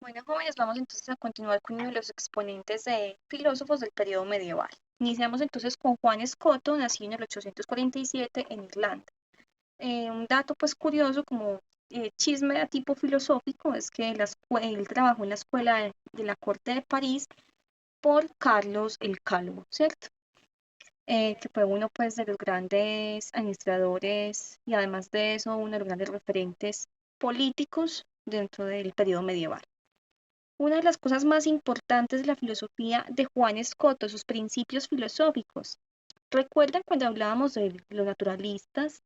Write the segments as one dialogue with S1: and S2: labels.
S1: Bueno, jóvenes, vamos entonces a continuar con uno de los exponentes de filósofos del periodo medieval. Iniciamos entonces con Juan Escoto, nacido en el 847 en Irlanda. Un dato pues curioso como chisme de tipo filosófico es que él trabajó en la escuela de la corte de París por Carlos el Calvo, ¿cierto? Que fue uno pues de los grandes administradores y además de eso uno de los grandes referentes políticos dentro del periodo medieval. Una de las cosas más importantes de la filosofía de Juan Escoto, sus principios filosóficos. ¿Recuerdan cuando hablábamos de los naturalistas,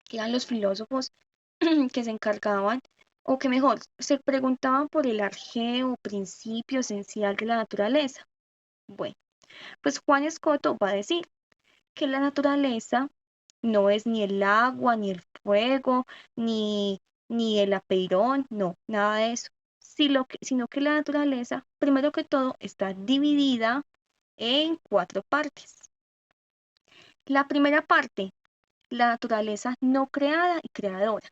S1: que eran los filósofos que se encargaban, o que mejor, se preguntaban por el arjeo, principio esencial de la naturaleza? Bueno, pues Juan Escoto va a decir que la naturaleza no es ni el agua, ni el fuego, ni el apeirón, no, nada de eso. Sino que la naturaleza, primero que todo, está dividida en cuatro partes. La primera parte, la naturaleza no creada y creadora,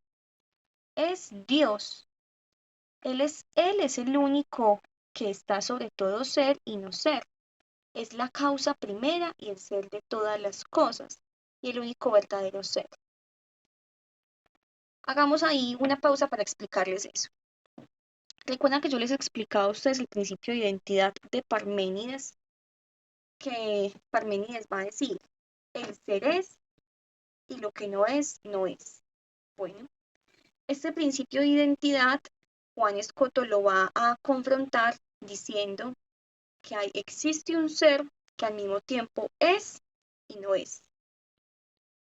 S1: es Dios. Él es el único que está sobre todo ser y no ser. Es la causa primera y el ser de todas las cosas, y el único verdadero ser. Hagamos ahí una pausa para explicarles eso. Recuerdan que yo les he explicado a ustedes el principio de identidad de Parménides, que Parménides va a decir, el ser es y lo que no es, no es. Bueno, este principio de identidad, Juan Escoto lo va a confrontar diciendo que existe un ser que al mismo tiempo es y no es.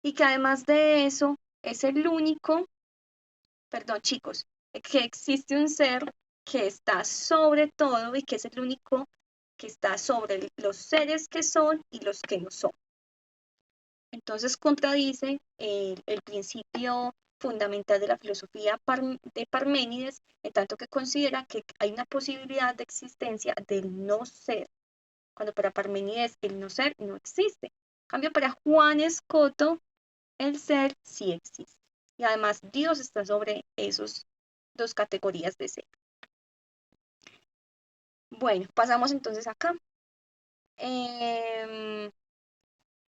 S1: Y que además de eso es el único, perdón chicos, que existe un ser que está sobre todo y que es el único que está sobre los seres que son y los que no son. Entonces contradice el principio fundamental de la filosofía de Parménides, en tanto que considera que hay una posibilidad de existencia del no ser, cuando para Parménides el no ser no existe. En cambio, para Juan Escoto, el ser sí existe. Y además Dios está sobre esos dos categorías de ser. Bueno, pasamos entonces acá.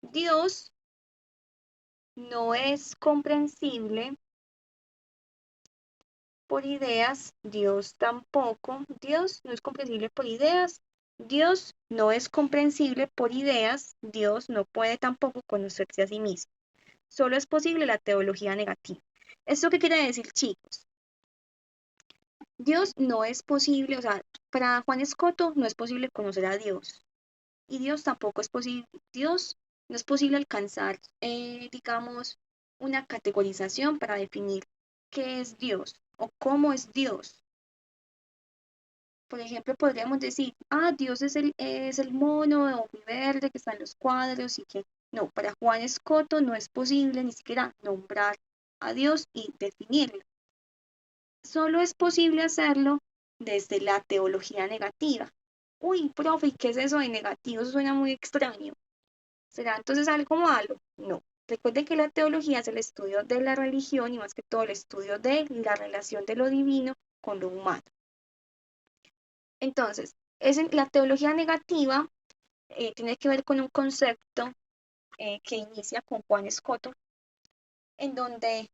S1: Dios no es comprensible por ideas, Dios tampoco. Dios no es comprensible por ideas, Dios no es comprensible por ideas, Dios no puede tampoco conocerse a sí mismo. Solo es posible la teología negativa. ¿Esto qué quiere decir, chicos? Dios no es posible, o sea, para Juan Escoto no es posible conocer a Dios. Y Dios tampoco es posible, Dios no es posible alcanzar, digamos, una categorización para definir qué es Dios o cómo es Dios. Por ejemplo, podríamos decir, Dios es el mono o verde que está en los cuadros y que no, para Juan Escoto no es posible ni siquiera nombrar a Dios y definirlo. Solo es posible hacerlo desde la teología negativa. Uy, profe, ¿y qué es eso de negativo? Eso suena muy extraño. ¿Será entonces algo malo? No. Recuerden que la teología es el estudio de la religión y más que todo el estudio de la relación de lo divino con lo humano. Entonces, la teología negativa tiene que ver con un concepto que inicia con Juan Escoto, en donde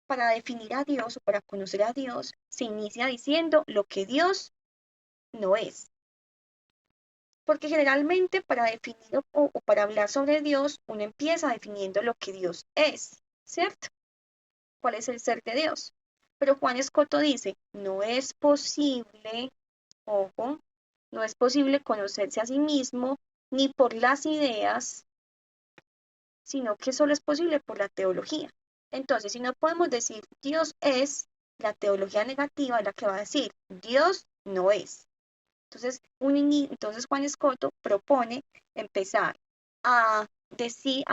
S1: para definir a Dios o para conocer a Dios se inicia diciendo lo que Dios no es. Porque generalmente para definir o para hablar sobre Dios, uno empieza definiendo lo que Dios es, ¿cierto? ¿Cuál es el ser de Dios? Pero Juan Escoto dice, no es posible, ojo, no es posible conocerse a sí mismo ni por las ideas, sino que solo es posible por la teología. Entonces, si no podemos decir Dios es, la teología negativa es la que va a decir Dios no es. Entonces Juan Escoto propone empezar a definir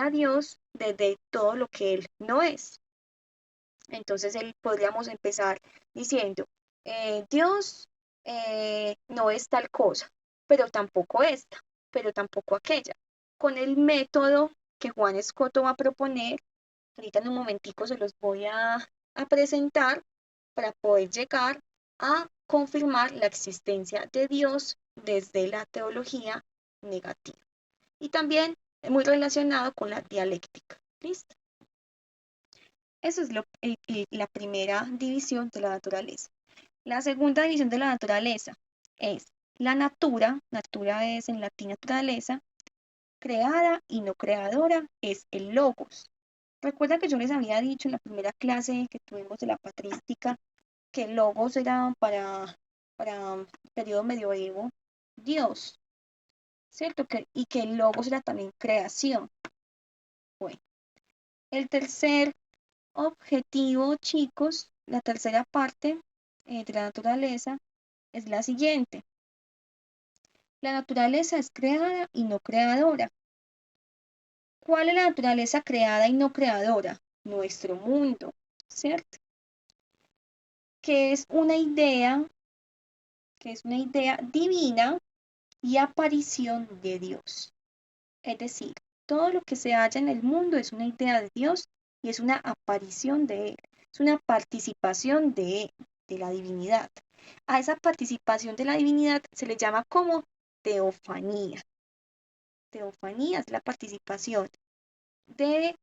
S1: a Dios desde todo lo que Él no es. Entonces podríamos empezar diciendo, Dios no es tal cosa, pero tampoco esta, pero tampoco aquella. Con el método que Juan Escoto va a proponer, ahorita en un momentico se los voy a presentar para poder llegar a confirmar la existencia de Dios desde la teología negativa. Y también muy relacionado con la dialéctica. ¿Listo? Eso es la primera división de la naturaleza. La segunda división de la naturaleza es la natura es en latín naturaleza, creada y no creadora es el logos. Recuerda que yo les había dicho en la primera clase que tuvimos de la patrística que el logos era para el periodo medioevo Dios, ¿cierto? Y que el logos era también creación. Bueno, el tercer objetivo, chicos, la tercera parte de la naturaleza es la siguiente. La naturaleza es creada y no creadora. ¿Cuál es la naturaleza creada y no creadora? Nuestro mundo, ¿cierto? Que es una idea divina y aparición de Dios. Es decir, todo lo que se halla en el mundo es una idea de Dios y es una aparición de Él, es una participación de la divinidad. A esa participación de la divinidad se le llama como teofanía. Teofanía es la participación de,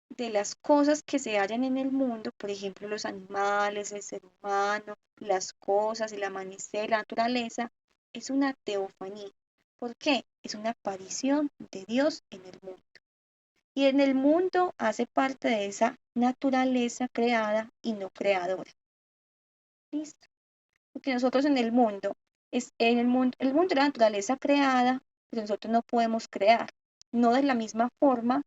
S1: de las cosas que se hallan en el mundo, por ejemplo, los animales, el ser humano, las cosas, el amanecer, la naturaleza, es una teofanía. ¿Por qué? Es una aparición de Dios en el mundo. Y en el mundo hace parte de esa naturaleza creada y no creadora. ¿Listo? Porque nosotros en el mundo, el mundo es la naturaleza creada, pero nosotros no podemos crear, no de la misma forma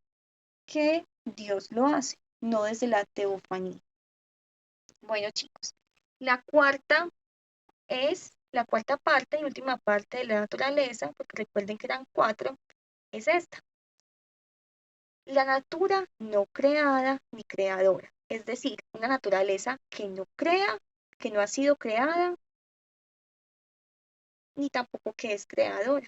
S1: que Dios lo hace, no desde la teofanía. Bueno, chicos, la cuarta parte y última parte de la naturaleza, porque recuerden que eran cuatro, es esta. La natura no creada ni creadora, es decir, una naturaleza que no crea, que no ha sido creada, ni tampoco que es creadora,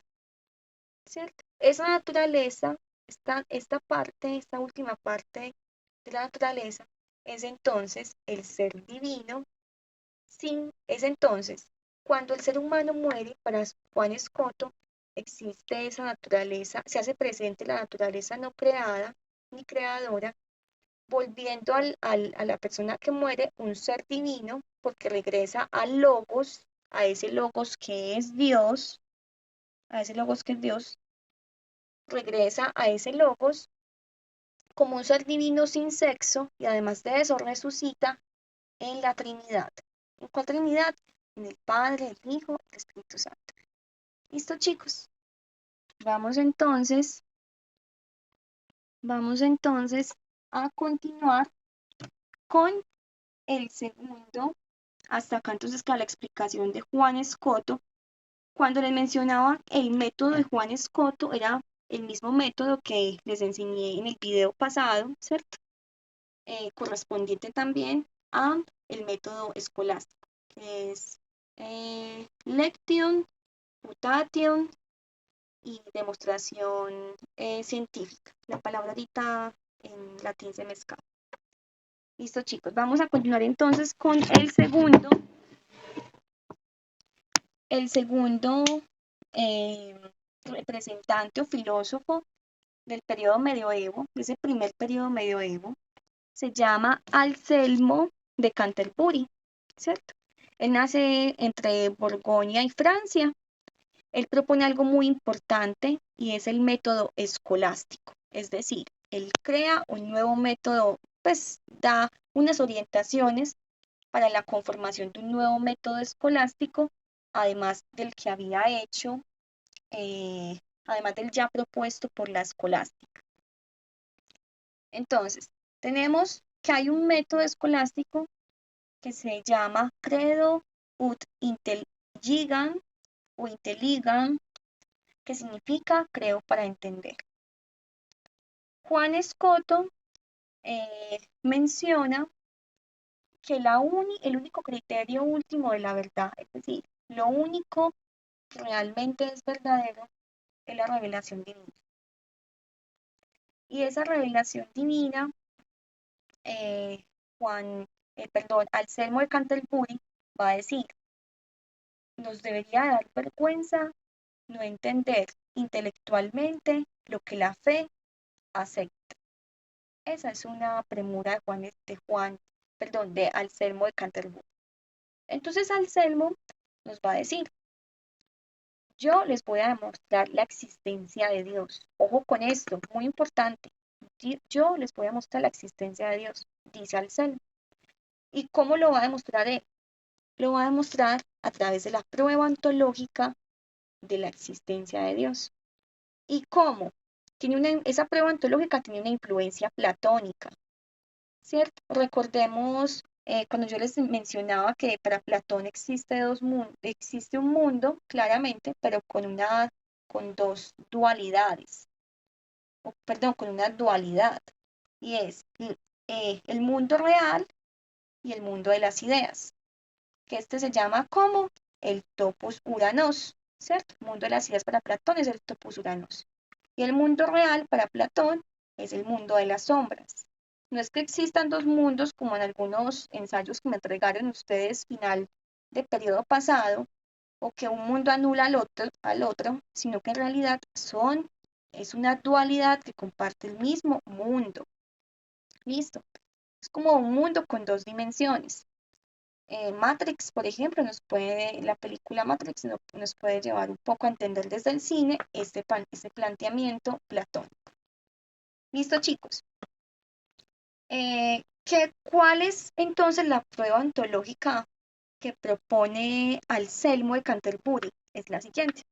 S1: ¿cierto? Esa naturaleza, esta última parte de la naturaleza, es entonces el ser divino, es entonces, cuando el ser humano muere, para Juan Escoto, existe esa naturaleza, se hace presente la naturaleza no creada ni creadora, volviendo a la persona que muere un ser divino, porque regresa al logos, a ese logos que es Dios, a ese logos que es Dios, regresa a ese logos como un ser divino sin sexo y además de eso resucita en la Trinidad. ¿En cuál Trinidad? En el Padre, el Hijo, el Espíritu Santo. ¿Listo, chicos? Vamos entonces, vamos entonces a continuar con el segundo. Hasta acá entonces queda la explicación de Juan Escoto. Cuando les mencionaba el método de Juan Escoto, era el mismo método que les enseñé en el video pasado, ¿cierto? Correspondiente también a el método escolástico, que es Lection, Putation y demostración científica. La palabra ahorita en latín se me escapa. Listo, chicos. Vamos a continuar entonces con el segundo representante o filósofo del periodo medioevo, de ese primer periodo medioevo, se llama Anselmo de Canterbury, ¿cierto? Él nace entre Borgoña y Francia. Él propone algo muy importante y es el método escolástico, es decir, él crea un nuevo método, pues da unas orientaciones para la conformación de un nuevo método escolástico, además del que había hecho, además del ya propuesto por la escolástica. Entonces, tenemos que hay un método escolástico que se llama Credo ut Intelligam o Intelligam, que significa creo para entender. Juan Escoto menciona que el único criterio último de la verdad, es decir, lo único que realmente es verdadero, es la revelación divina. Y esa revelación divina, Anselmo de Canterbury va a decir, nos debería dar vergüenza no entender intelectualmente lo que la fe acepta. Esa es una premura de Anselmo de Canterbury. Entonces Anselmo nos va a decir, yo les voy a demostrar la existencia de Dios. Ojo con esto, muy importante. Yo les voy a mostrar la existencia de Dios, dice Anselmo. ¿Y cómo lo va a demostrar él? Lo va a demostrar a través de la prueba ontológica de la existencia de Dios. ¿Y cómo? Esa prueba ontológica tiene una influencia platónica, ¿cierto? Recordemos cuando yo les mencionaba que para Platón existe un mundo, claramente, pero con dos dualidades, perdón, con una dualidad, y es el mundo real y el mundo de las ideas, que este se llama como el topos uranos, ¿cierto? El mundo de las ideas para Platón es el topos uranos. Y el mundo real para Platón es el mundo de las sombras. No es que existan dos mundos como en algunos ensayos que me entregaron ustedes final de periodo pasado, o que un mundo anula al otro, sino que en realidad es una dualidad que comparte el mismo mundo. ¿Listo? Es como un mundo con dos dimensiones. Matrix, por ejemplo, la película Matrix nos puede llevar un poco a entender desde el cine este planteamiento platónico. ¿Listo, chicos? ¿Cuál es entonces la prueba ontológica que propone Anselmo de Canterbury? Es la siguiente.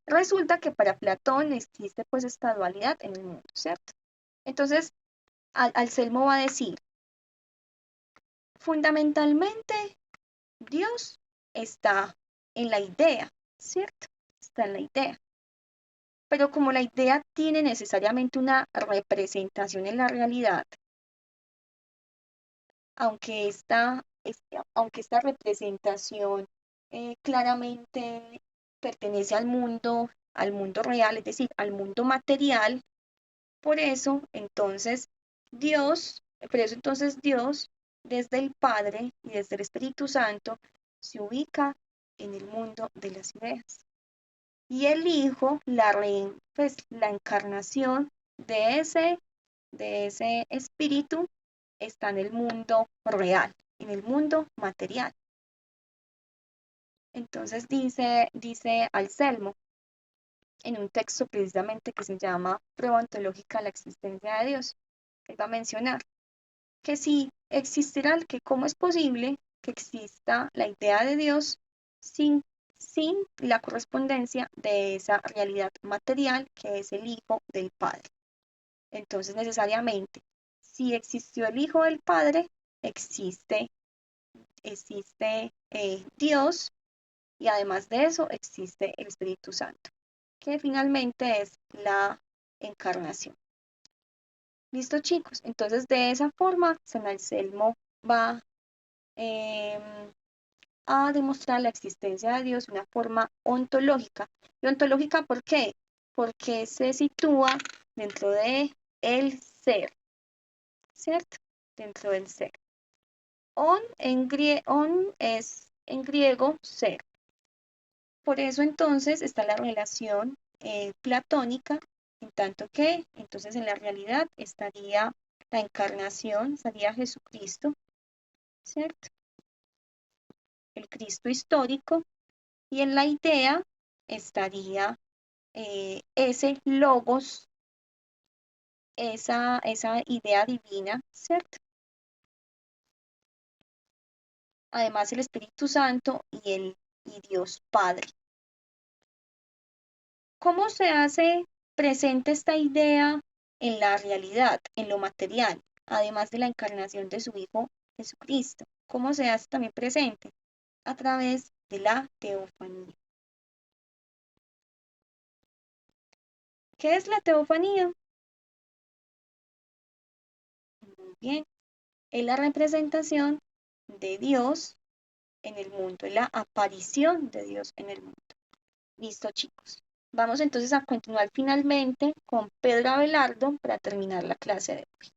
S1: Resulta que para Platón existe pues esta dualidad en el mundo, ¿cierto? Entonces, Anselmo va a decir, fundamentalmente, Dios está en la idea, ¿cierto? Está en la idea. Pero como la idea tiene necesariamente una representación en la realidad, aunque aunque esta representación claramente pertenece al mundo real, es decir, al mundo material, por eso entonces Dios, desde el Padre y desde el Espíritu Santo, se ubica en el mundo de las ideas. Y el Hijo, la encarnación de ese espíritu, está en el mundo real, en el mundo material. Entonces dice Anselmo, en un texto precisamente que se llama Prueba ontológica de la existencia de Dios, él va a mencionar que si existirá, que cómo es posible que exista la idea de Dios sin, sin la correspondencia de esa realidad material que es el Hijo del Padre. Entonces, necesariamente, si existió el Hijo del Padre, existe Dios, y además de eso existe el Espíritu Santo, que finalmente es la encarnación. ¿Listo, chicos? Entonces, de esa forma, San Anselmo va eh, a demostrar la existencia de Dios de una forma ontológica. ¿Y ontológica por qué? Porque se sitúa dentro de el ser, ¿cierto? Dentro del ser. On es en griego ser. Por eso entonces está la relación platónica, en tanto que entonces en la realidad estaría la encarnación, estaría Jesucristo, ¿cierto? El Cristo histórico, y en la idea estaría ese logos, esa idea divina, ¿cierto? Además el Espíritu Santo y Dios Padre. ¿Cómo se hace presente esta idea en la realidad, en lo material, además de la encarnación de su Hijo Jesucristo? ¿Cómo se hace también presente? A través de la teofanía. ¿Qué es la teofanía? Muy bien, es la representación de Dios en el mundo, es la aparición de Dios en el mundo. Listo, chicos. Vamos entonces a continuar finalmente con Pedro Abelardo para terminar la clase de hoy.